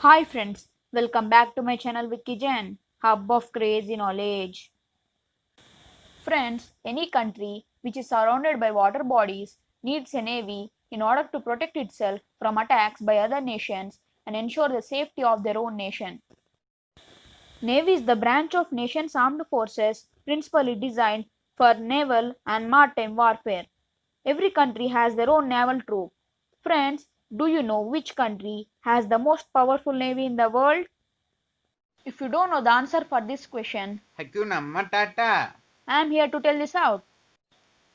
Hi friends, welcome back to my channel Vicky Jain, hub of crazy knowledge. Friends, any country which is surrounded by water bodies needs a navy in order to protect itself from attacks by other nations and ensure the safety of their own nation. Navy is the branch of nation's armed forces principally designed for naval and maritime warfare. Every country has their own naval troop. Friends, do you know which country has the most powerful navy in the world? If you don't know the answer for this question, Hakuna Matata. I am here to tell this out.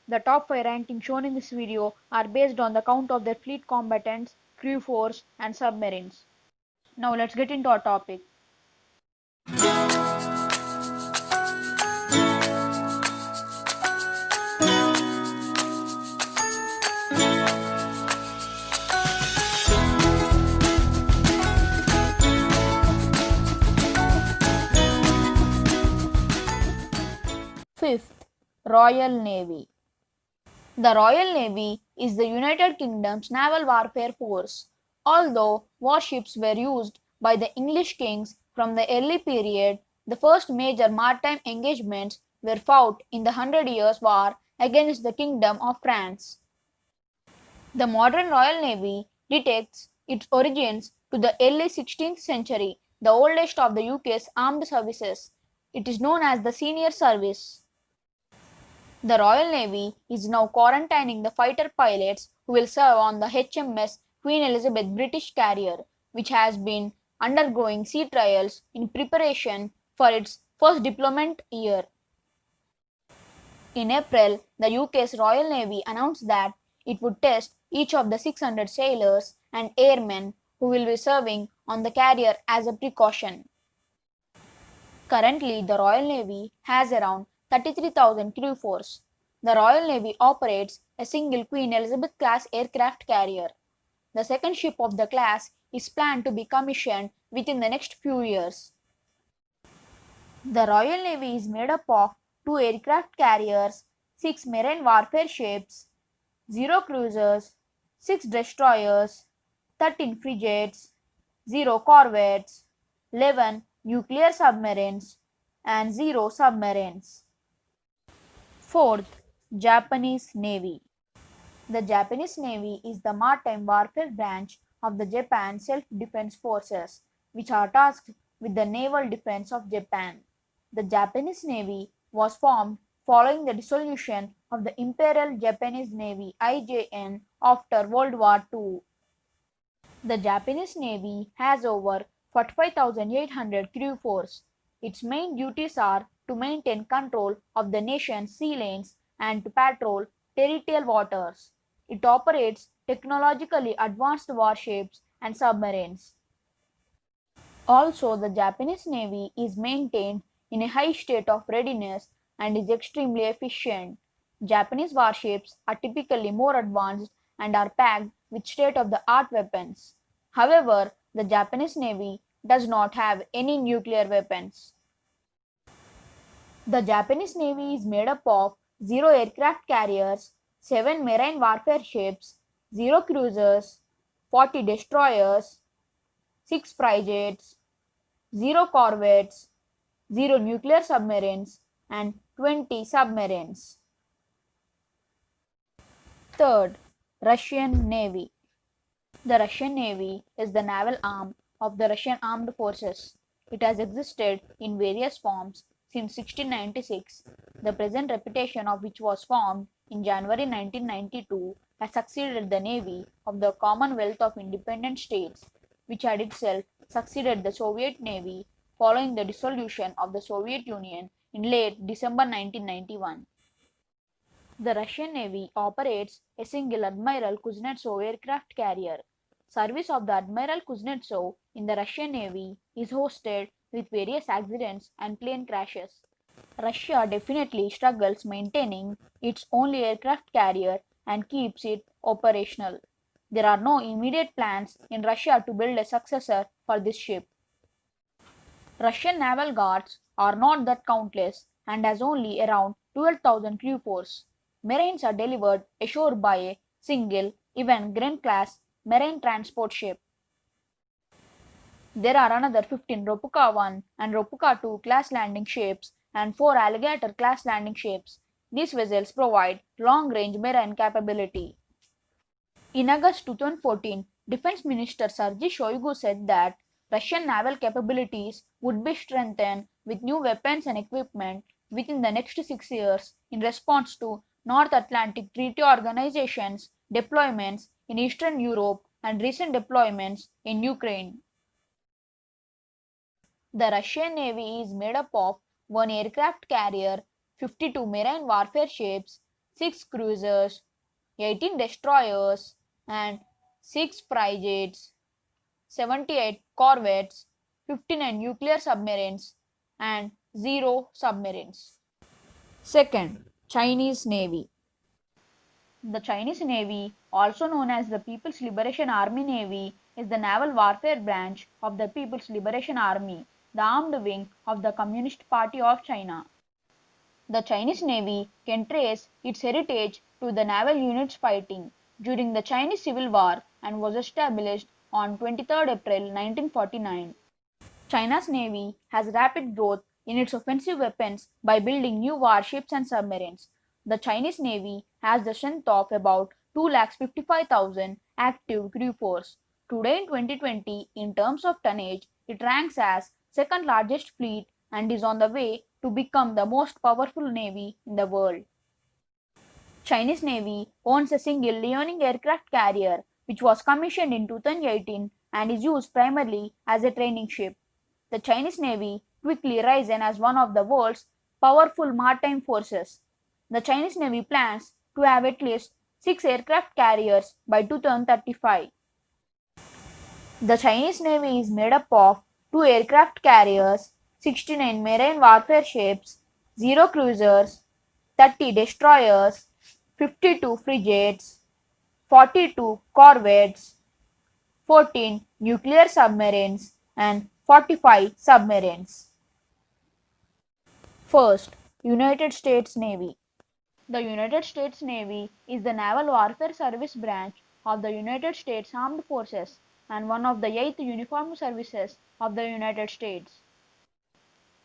The top 5 rankings shown in this video are based on the count of their fleet combatants, crew force, and submarines. Now let's get into our topic. Fifth, Royal Navy. The Royal Navy is the United Kingdom's naval warfare force. Although warships were used by the English kings from the early period, the first major maritime engagements were fought in the Hundred Years' War against the Kingdom of France. The modern Royal Navy dates its origins to the early 16th century, the oldest of the UK's armed services. It is known as the Senior Service. The Royal Navy is now quarantining the fighter pilots who will serve on the HMS Queen Elizabeth British carrier, which has been undergoing sea trials in preparation for its first deployment year. In April, the UK's Royal Navy announced that it would test each of the 600 sailors and airmen who will be serving on the carrier as a precaution. Currently, the Royal Navy has around 33,000 crew force. The Royal Navy operates a single Queen Elizabeth class aircraft carrier. The second ship of the class is planned to be commissioned within the next few years. The Royal Navy is made up of 2 aircraft carriers, 6 marine warfare ships, 0 cruisers, 6 destroyers, 13 frigates, 0 corvettes, 11 nuclear submarines, and 0 submarines. Fourth, Japanese Navy. The Japanese Navy is the maritime warfare branch of the Japan Self-Defense Forces, which are tasked with the naval defense of Japan. The Japanese Navy was formed following the dissolution of the Imperial Japanese Navy (IJN) after World War II. The Japanese Navy has over 45,800 crew force. Its main duties are to maintain control of the nation's sea lanes and to patrol territorial waters. It operates technologically advanced warships and submarines. Also, the Japanese Navy is maintained in a high state of readiness and is extremely efficient. Japanese warships are typically more advanced and are packed with state-of-the-art weapons. However, the Japanese Navy does not have any nuclear weapons. The Japanese Navy is made up of 0 aircraft carriers, 7 marine warfare ships, 0 cruisers, 40 destroyers, 6 frigates, 0 corvettes, 0 nuclear submarines, and 20 submarines. Third, Russian Navy. The Russian Navy is the naval arm of the Russian Armed Forces. It has existed in various forms since 1696, the present reputation of which was formed in January 1992 has succeeded the Navy of the Commonwealth of Independent States, which had itself succeeded the Soviet Navy following the dissolution of the Soviet Union in late December 1991. The Russian Navy operates a single Admiral Kuznetsov aircraft carrier. Service of the Admiral Kuznetsov in the Russian Navy is hosted with various accidents and plane crashes. Russia definitely struggles maintaining its only aircraft carrier and keeps it operational. There are no immediate plans in Russia to build a successor for this ship. Russian naval guards are not that countless and has only around 12,000 crew force. Marines are delivered ashore by a single Ivan Grant class marine transport ship. There are another 15 Ropukka 1 and Ropukka 2 class landing ships and 4 Alligator class landing ships. These vessels provide long-range marine capability. In August 2014, Defense Minister Sergei Shoigu said that Russian naval capabilities would be strengthened with new weapons and equipment within the next 6 years in response to North Atlantic Treaty Organization's deployments in Eastern Europe and recent deployments in Ukraine. The Russian Navy is made up of 1 aircraft carrier, 52 marine warfare ships, 6 cruisers, 18 destroyers, and 6 frigates, 78 corvettes, 59 nuclear submarines, and 0 submarines. Second, Chinese Navy. The Chinese Navy, also known as the People's Liberation Army Navy, is the naval warfare branch of the People's Liberation Army, the armed wing of the Communist Party of China. The Chinese Navy can trace its heritage to the naval units fighting during the Chinese Civil War and was established on 23 April 1949. China's Navy has rapid growth in its offensive weapons by building new warships and submarines. The Chinese Navy has the strength of about 2,55,000 active crew force. Today in 2020, in terms of tonnage, it ranks as second largest fleet and is on the way to become the most powerful navy in the world. Chinese Navy owns a single Liaoning aircraft carrier which was commissioned in 2018 and is used primarily as a training ship. The Chinese Navy quickly risen as one of the world's powerful maritime forces. The Chinese Navy plans to have at least 6 aircraft carriers by 2035. The Chinese Navy is made up of 2 aircraft carriers, 69 marine warfare ships, 0 cruisers, 30 destroyers, 52 frigates, 42 corvettes, 14 nuclear submarines, and 45 submarines. First, United States Navy. The United States Navy is the naval warfare service branch of the United States Armed Forces and one of the 8th uniformed services of the United States.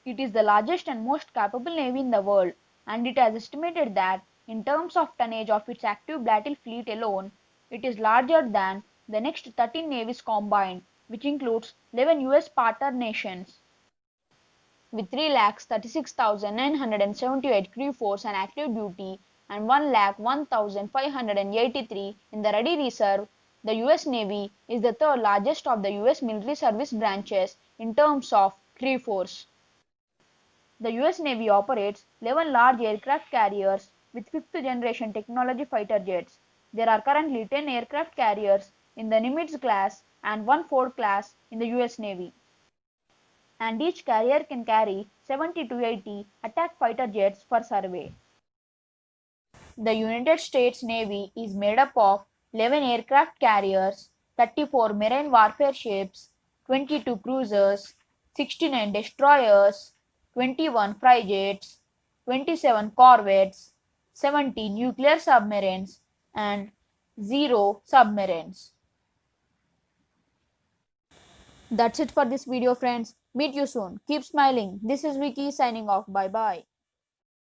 It is the largest and most capable navy in the world, and it has estimated that, in terms of tonnage of its active battle fleet alone, it is larger than the next 13 navies combined, which includes 11 US partner nations. With 3,36,978 crew force on active duty and 1,01,583 in the ready reserve, the US Navy is the third largest of the US military service branches in terms of crew force. The US Navy operates 11 large aircraft carriers with 5th generation technology fighter jets. There are currently 10 aircraft carriers in the Nimitz class and 1 Ford class in the US Navy. And each carrier can carry 70 to 80 attack fighter jets for survey. The United States Navy is made up of 11 aircraft carriers, 34 marine warfare ships, 22 cruisers, 69 destroyers, 21 frigates, 27 corvettes, 70 nuclear submarines, and 0 submarines. That's it for this video, friends. Meet you soon. Keep smiling. This is Vicky signing off. Bye bye.